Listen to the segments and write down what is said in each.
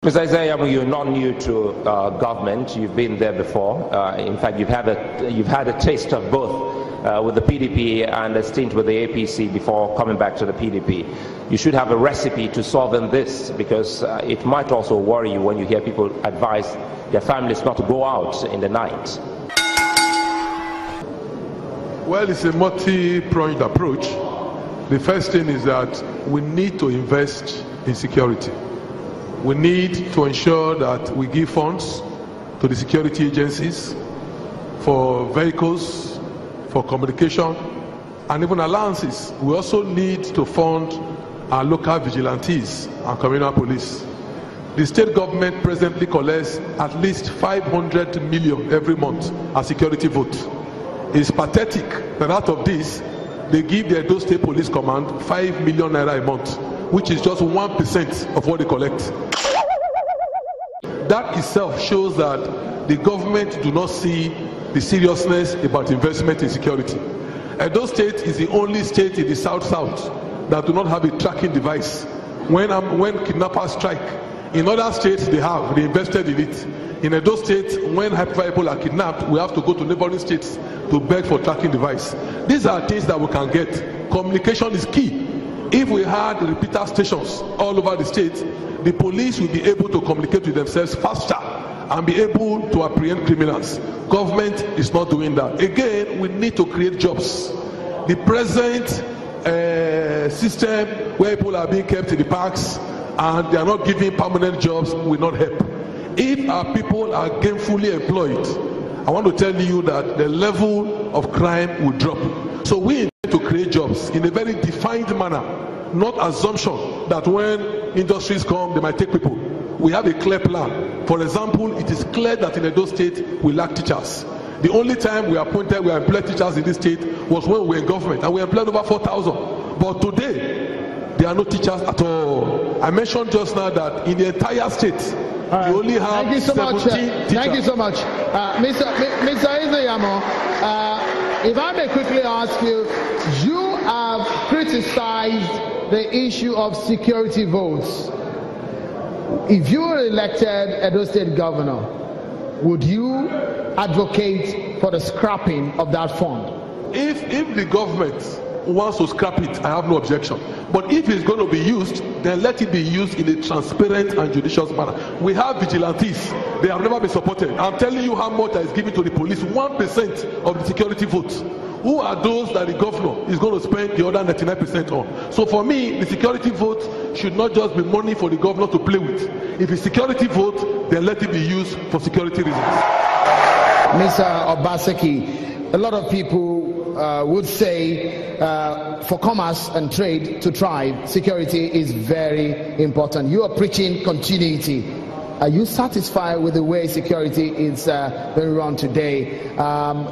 Mr. Isaiah, you're not new to government. You've been there before. In fact, you've had a taste of both with the PDP and a stint with the APC before coming back to the PDP. You should have a recipe to solving this, because it might also worry you when you hear people advise their families not to go out in the night. Well, it's a multi-pronged approach. The first thing is that we need to invest in security. We need to ensure that we give funds to the security agencies for vehicles, for communication, and even allowances. We also need to fund our local vigilantes and communal police. The state government presently collects at least 500 million every month as security vote. It's pathetic that out of this, they give the Edo State Police Command 5 million naira a month, which is just 1% of what they collect. That itself shows that the government do not see the seriousness about investment in security. Edo State is the only state in the South-South that do not have a tracking device. When kidnappers strike, in other states they invested in it. In Edo State, when high-profile people are kidnapped, we have to go to neighboring states to beg for tracking device. These are things that we can get. Communication is key. If we had repeater stations all over the state, the police will be able to communicate with themselves faster and be able to apprehend criminals. Government is not doing that. Again, we need to create jobs. The present system where people are being kept in the parks and they are not giving permanent jobs will not help. If our people are gainfully employed, I want to tell you that the level of crime will drop. So we need to create jobs in a very defined manner, not assumption that when industries come, they might take people. We have a clear plan. For example, it is clear that in Edo State, we lack teachers. The only time we employed teachers in this state was when we were in government, and we employed over 4,000. But today, there are no teachers at all. I mentioned just now that in the entire state, you only have 17 teachers. Thank you so much. Mr. Isayamo, if I may quickly ask you, you have criticized the issue of security votes. If you were elected Edo State governor, would you advocate for the scrapping of that fund? If the government wants to scrap it, I have no objection. But if it's going to be used, then let it be used in a transparent and judicious manner. We have vigilantes. They have never been supported. I'm telling you how much is given to the police. 1% of the security votes. Who are those that the governor is going to spend the other 99% on? So for me, the security vote should not just be money for the governor to play with. If it's security vote, then let it be used for security reasons. Mr. Obaseki, a lot of people would say for commerce and trade to thrive, security is very important. You are preaching continuity. Are you satisfied with the way security is being run today?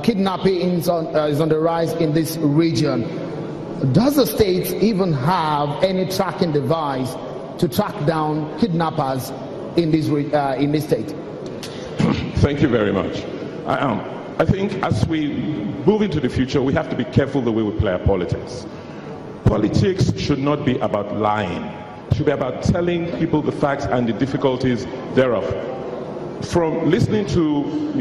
Kidnapping is on the rise in this region. Does the state even have any tracking device to track down kidnappers in this state? Thank you very much. I think as we move into the future, we have to be careful the way we play our politics. Politics should not be about lying. It should be about telling people the facts and the difficulties thereof. From listening to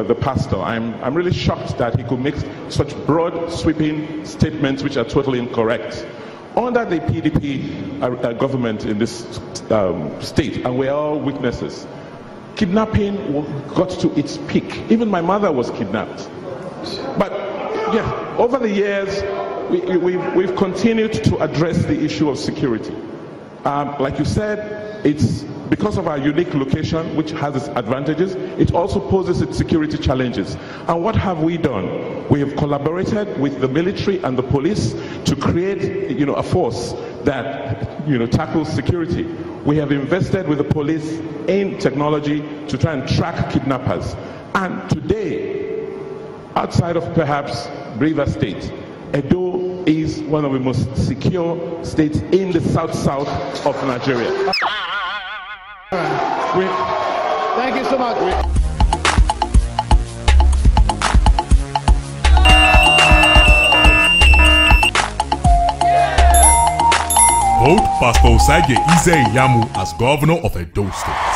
the pastor, I'm really shocked that he could make such broad, sweeping statements which are totally incorrect. Under the PDP government in this state, and we're all witnesses, kidnapping got to its peak. Even my mother was kidnapped. But yeah, over the years, we've continued to address the issue of security. Like you said, it's because of our unique location, which has its advantages, it also poses its security challenges. And what have we done? We have collaborated with the military and the police to create, a force that, tackles security. We have invested with the police in technology to try and track kidnappers. And today, outside of perhaps River State, Edo is one of the most secure states in the south-south of Nigeria. Thank you so much. Vote Pastor Osage Ize Yamu as governor of Edo State.